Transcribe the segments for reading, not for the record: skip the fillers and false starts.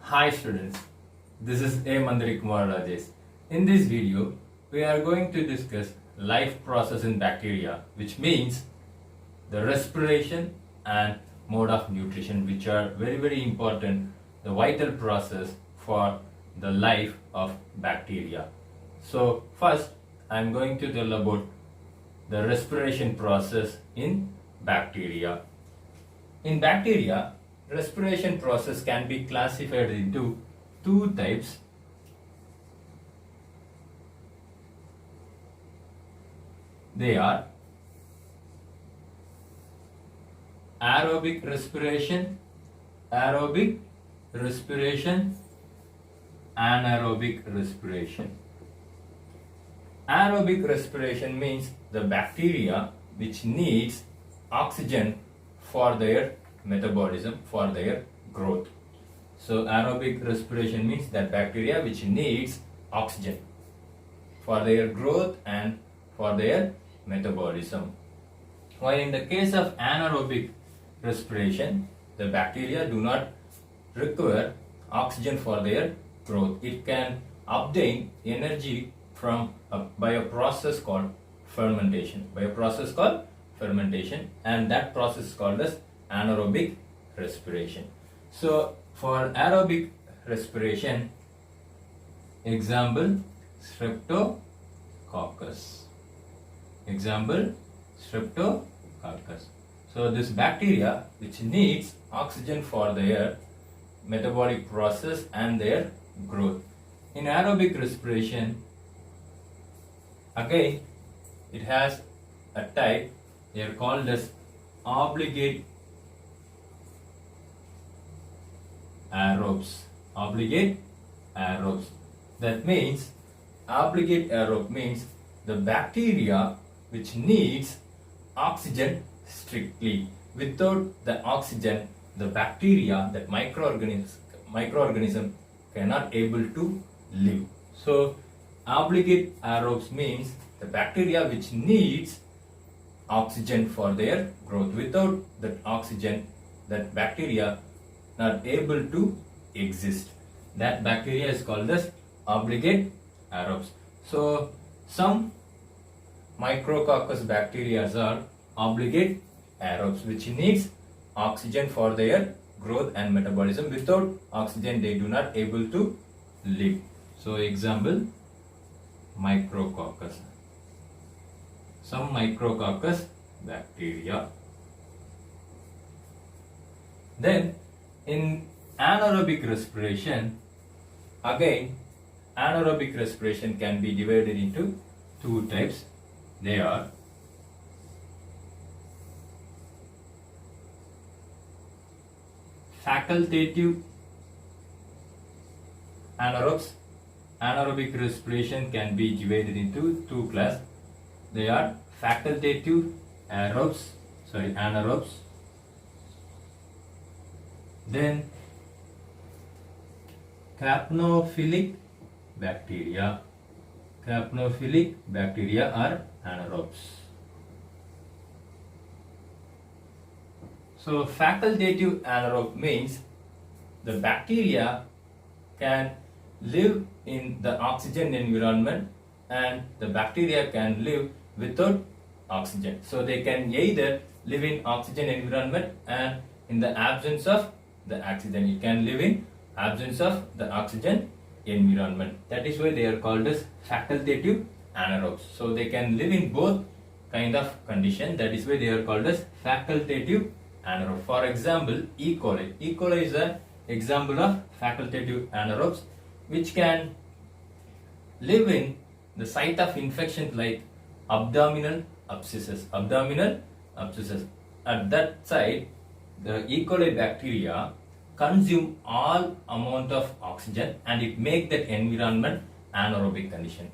Hi students, this is A. Mandari Kumar Rajesh. In this video, we are going to discuss life process in bacteria, which means the respiration and mode of nutrition, which are very important, the vital process for the life of bacteria. So first, I am going to tell about the respiration process in bacteria. In bacteria, respiration process can be classified into two types. They are aerobic respiration, anaerobic respiration. Aerobic respiration means the bacteria which needs oxygen for their metabolism, for their growth. So aerobic respiration means that bacteria which needs oxygen for their growth and for their metabolism. While in the case of anaerobic respiration, the bacteria do not require oxygen for their growth. It can obtain energy from by a process called fermentation. And that process is called as anaerobic respiration. So for aerobic respiration, example Streptococcus. So this bacteria which needs oxygen for their metabolic process and their growth. In aerobic respiration, again it has a type. They are called as obligate aerobes. That means obligate aerobe means the bacteria which needs oxygen strictly. Without the oxygen, the bacteria, that microorganism cannot able to live. So obligate aerobes means the bacteria which needs oxygen for their growth. Without that oxygen, that bacteria not able to exist. That bacteria is called as obligate aerobes. So some micrococcus bacteria are obligate aerobes which needs oxygen for their growth and metabolism. Without oxygen they do not able to live. So example micrococcus. Some micrococcus bacteria. Then in anaerobic respiration, again anaerobic respiration can be divided into two types. They are facultative anaerobes. Anaerobic respiration can be divided into two classes. They are facultative anaerobes. Then capnophilic bacteria. Capnophilic bacteria are anaerobes. So facultative anaerobe means the bacteria can live in the oxygen environment and the bacteria can live without oxygen. So they can either live in oxygen environment and in the absence of the oxygen. It can live in absence of the oxygen environment. That is why they are called as facultative anaerobes. So they can live in both kind of condition. That is why they are called as facultative anaerobe. For example, E. coli. E. coli is an example of facultative anaerobes which can live in the site of infection like abdominal abscesses. At that site, the E. coli bacteria consume all amount of oxygen and it make that environment anaerobic condition.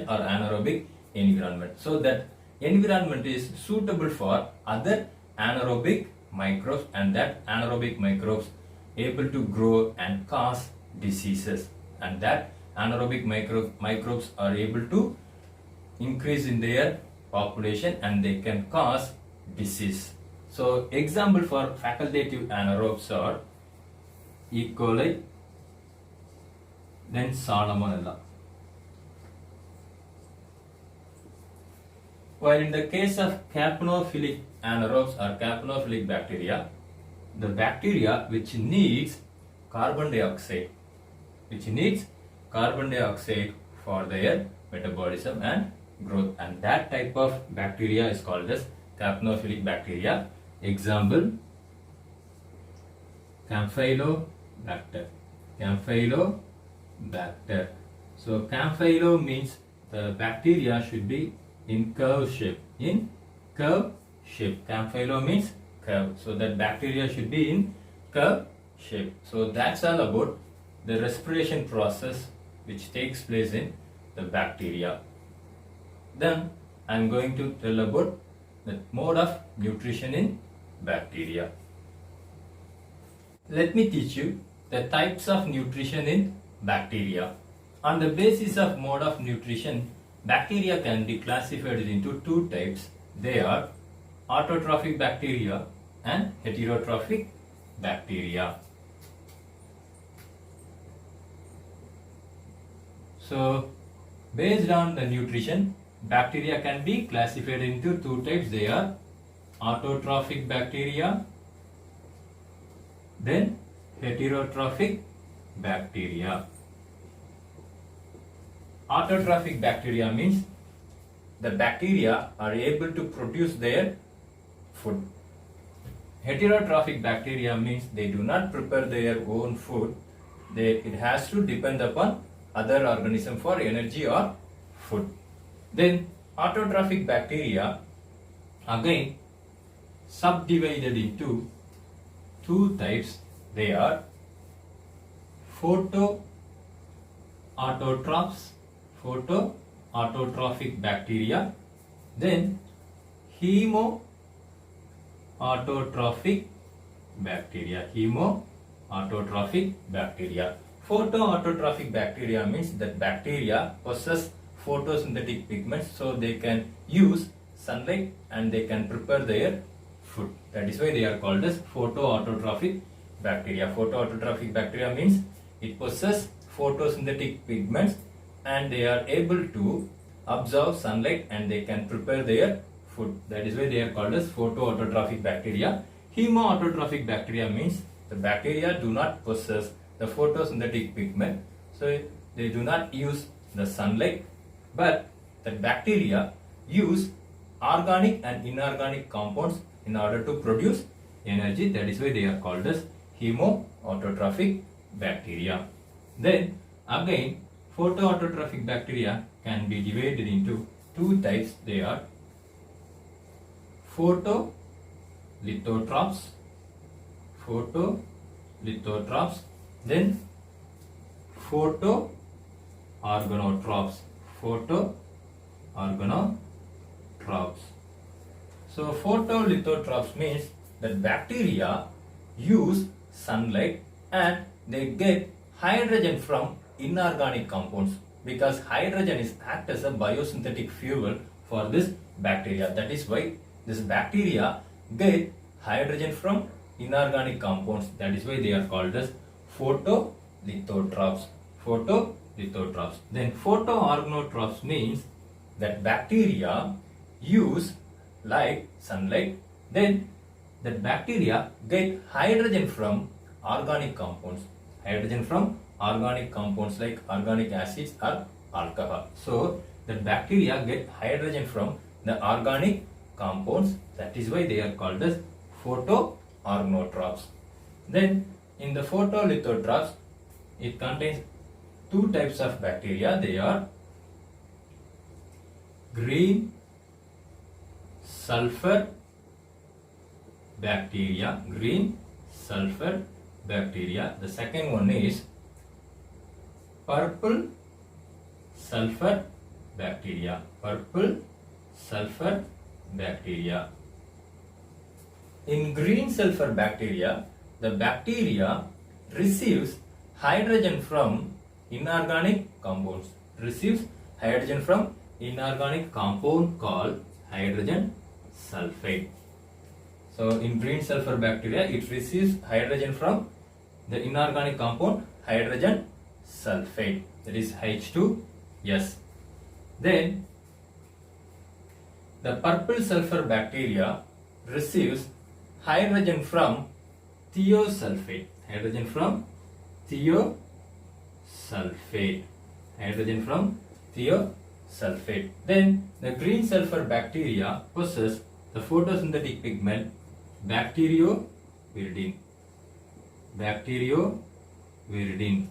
Or anaerobic environment. So that environment is suitable for other anaerobic microbes, and that anaerobic microbes able to grow and cause diseases, and that anaerobic microbes are able to increase in their population and they can cause disease. So example for facultative anaerobes are E. coli, then Salmonella. While in the case of capnophilic anaerobes or capnophilic bacteria, the bacteria which needs carbon dioxide, for their metabolism and growth, and that type of bacteria is called as capnophilic bacteria. Example, Campylobacter. So Campylo means the bacteria should be in curve shape. Campylo means curve. So that bacteria should be in curve shape. So that's all about the respiration process which takes place in the bacteria. Then I am going to tell about the mode of nutrition in bacteria. Let me teach you the types of nutrition in bacteria. On the basis of mode of nutrition, bacteria can be classified into two types. They are autotrophic bacteria and heterotrophic bacteria. So, based on the nutrition, bacteria can be classified into two types. They are autotrophic bacteria, then heterotrophic bacteria. Autotrophic bacteria means the bacteria are able to produce their food. Heterotrophic bacteria means they do not prepare their own food. It has to depend upon other organism for energy or food. Then autotrophic bacteria again subdivided into two types. They are photoautotrophic bacteria, then hemoautotrophic bacteria. Photoautotrophic bacteria means that bacteria possess photosynthetic pigments, so they can use sunlight and they can prepare their food. That is why they are called as photoautotrophic bacteria. Photoautotrophic bacteria means it possesses photosynthetic pigments and they are able to absorb sunlight and they can prepare their food. That is why they are called as photoautotrophic bacteria. Hemoautotrophic bacteria means the bacteria do not possess the photosynthetic pigment, so they do not use the sunlight, but the bacteria use organic and inorganic compounds in order to produce energy. That is why they are called as hemoautotrophic bacteria. Then again, photoautotrophic bacteria can be divided into two types. They are photolithotrophs, then photoorganotrophs. So photolithotrophs means that bacteria use sunlight and they get hydrogen from inorganic compounds, because hydrogen is act as a biosynthetic fuel for this bacteria. That is why this bacteria get hydrogen from inorganic compounds. That is why they are called as photolithotrophs. Then photoorganotrophs means that bacteria use light, sunlight, then that bacteria get hydrogen from organic compounds. Like organic acids or alcohol. So the bacteria get hydrogen from the organic compounds. That is why they are called as photoorganotrophs. Then in the photolithotrophs, it contains two types of bacteria. They are green sulfur bacteria. The second one is purple sulfur bacteria. In green sulfur bacteria, the bacteria receives hydrogen from inorganic compounds. Called hydrogen sulfide. So in green sulfur bacteria, it receives hydrogen from the inorganic compound hydrogen sulfate, that is H2S. Then the purple sulfur bacteria receives hydrogen from thiosulfate. Hydrogen from thiosulfate. Hydrogen from thiosulfate. Then the green sulfur bacteria possess the photosynthetic pigment bacterioviridin. Bacterioviridin.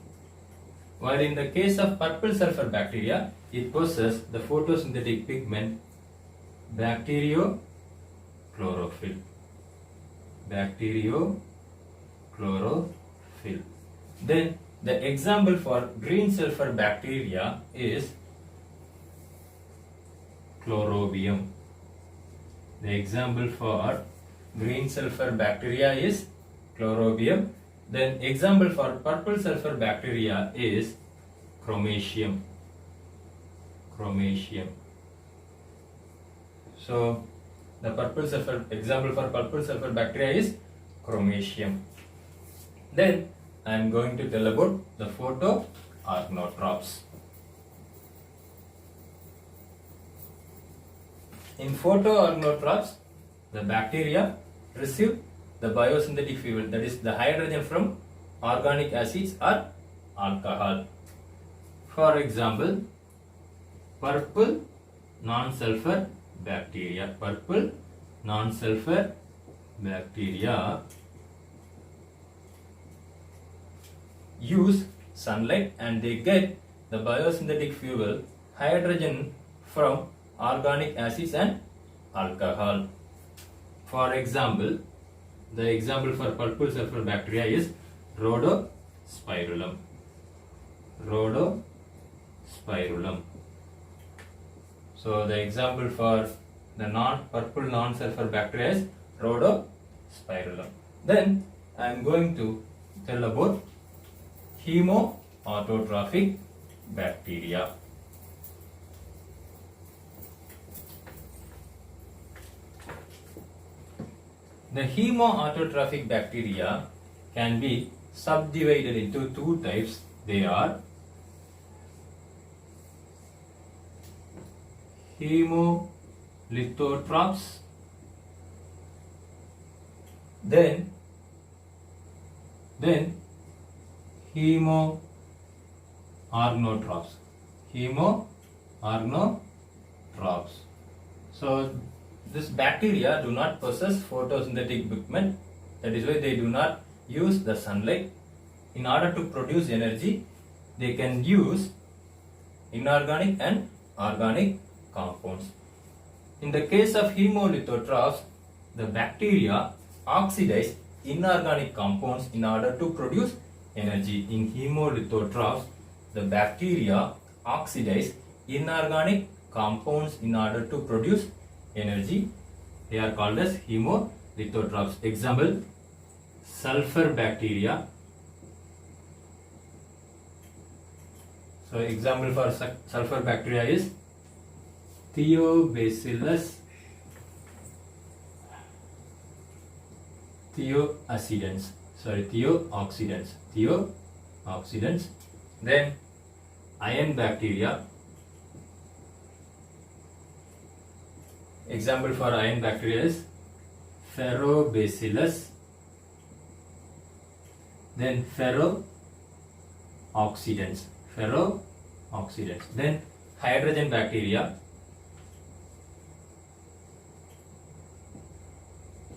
While in the case of purple sulfur bacteria, it possesses the photosynthetic pigment bacteriochlorophyll. Bacteriochlorophyll. Then the example for green sulfur bacteria is chlorobium. The example for green sulfur bacteria is chlorobium. Then example for purple sulfur bacteria is chromatium. Chromatium. So the purple sulfur example for purple sulfur bacteria is chromatium. Then I am going to tell about the photoorganotrophs. In photoorganotrophs, the bacteria receive the biosynthetic fuel, that is the hydrogen from organic acids or alcohol. For example, purple non-sulfur bacteria. Purple non-sulfur bacteria use sunlight and they get the biosynthetic fuel hydrogen from organic acids and alcohol. For example, the example for purple sulfur bacteria is Rhodospirillum. Rhodospirillum. So the example for the purple non-sulfur bacteria is Rhodospirillum. Then I am going to tell about hemoautotrophic bacteria. The hemoautotrophic bacteria can be subdivided into two types. They are hemolithotrophs, then hemoorganotrophs. Hemoorganotrophs. So this bacteria do not possess photosynthetic pigment, that is why they do not use the sunlight. In order to produce energy, they can use inorganic and organic compounds. In the case of hemolithotrophs, the bacteria oxidize inorganic compounds in order to produce energy. In hemolithotrophs, the bacteria oxidize inorganic compounds in order to produce energy. They are called as hemolithotrophs. Example, sulfur bacteria. So example for sulfur bacteria is Thiobacillus thiooxidans. Thiooxidans. Then iron bacteria. Example for iron bacteria is Ferrobacillus. Then ferrooxidans. Then hydrogen bacteria.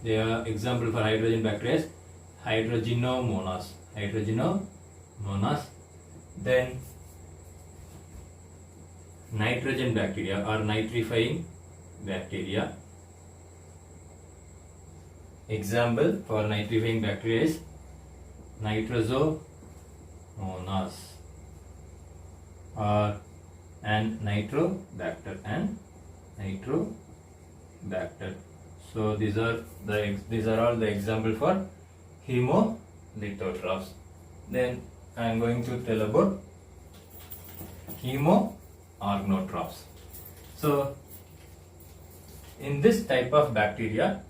The example for hydrogen bacteria is Hydrogenomonas. Then nitrogen bacteria or nitrifying bacteria. Example for nitrifying bacteria is Nitrosomonas and Nitrobacter So these are all the example for hemolithotrophs. Then I am going to tell about hemoorganotrophs. So in this type of bacteria,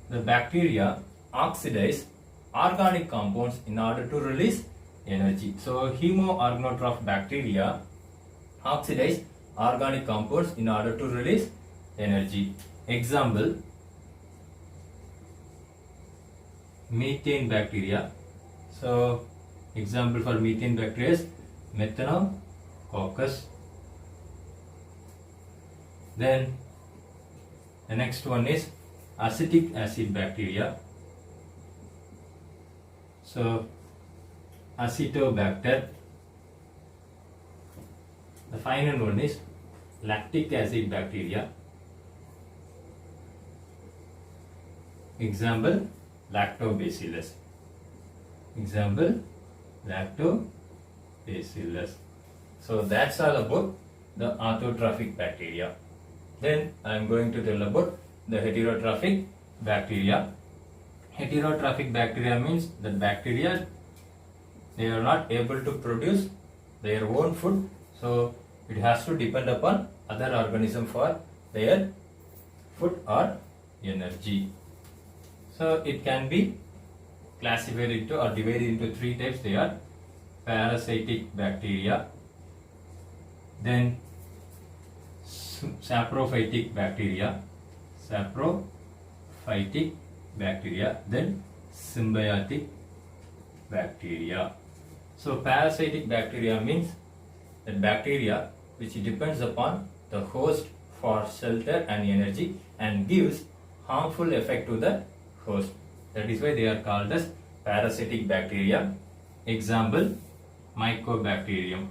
the bacteria oxidize organic compounds in order to release energy. So hemoorganotroph bacteria oxidize organic compounds in order to release energy. Example, methane bacteria. So example for methane bacteria is Methanococcus. Then the next one is acetic acid bacteria. So Acetobacter. The final one is lactic acid bacteria. Example, Lactobacillus. Example, Lactobacillus. So that's all about the autotrophic bacteria. Then I am going to tell about the heterotrophic bacteria. Heterotrophic bacteria means that bacteria, they are not able to produce their own food, so it has to depend upon other organism for their food or energy. So it can be classified into or divided into three types. They are parasitic bacteria, then saprophytic bacteria, then symbiotic bacteria. So parasitic bacteria means that bacteria which depends upon the host for shelter and energy and gives harmful effect to the host. That is why they are called as parasitic bacteria. Example, Mycobacterium.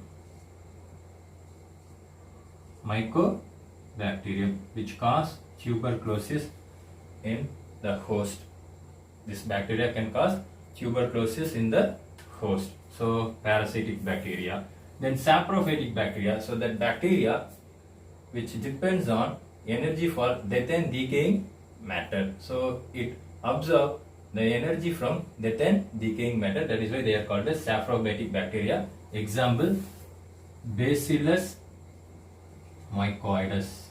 Mycobacterium, which cause tuberculosis in the host. This bacteria can cause tuberculosis in the host. So parasitic bacteria. Then saprophytic bacteria. So that bacteria which depends on energy for death and decaying matter. So it absorbs the energy from death and decaying matter. That is why they are called as saprophytic bacteria. Example, Bacillus mycoides.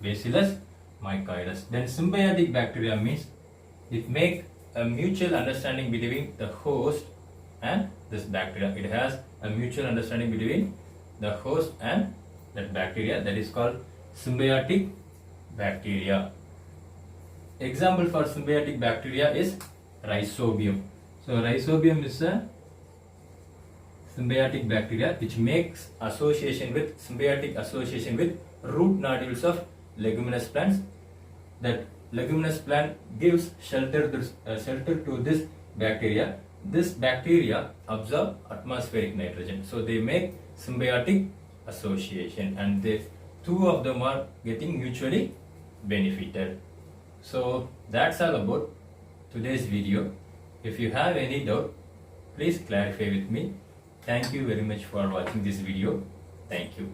Bacillus mycoides. Then symbiotic bacteria means it make a mutual understanding between the host and this bacteria. It has a mutual understanding between the host and that bacteria. That is called symbiotic bacteria. Example for symbiotic bacteria is Rhizobium. So Rhizobium is a symbiotic bacteria which makes symbiotic association with root nodules of leguminous plants. That leguminous plant gives shelter to this bacteria. This bacteria absorb atmospheric nitrogen. So they make symbiotic association, and the two of them are getting mutually benefited. So that's all about today's video. If you have any doubt, please clarify with me. Thank you very much for watching this video. Thank you.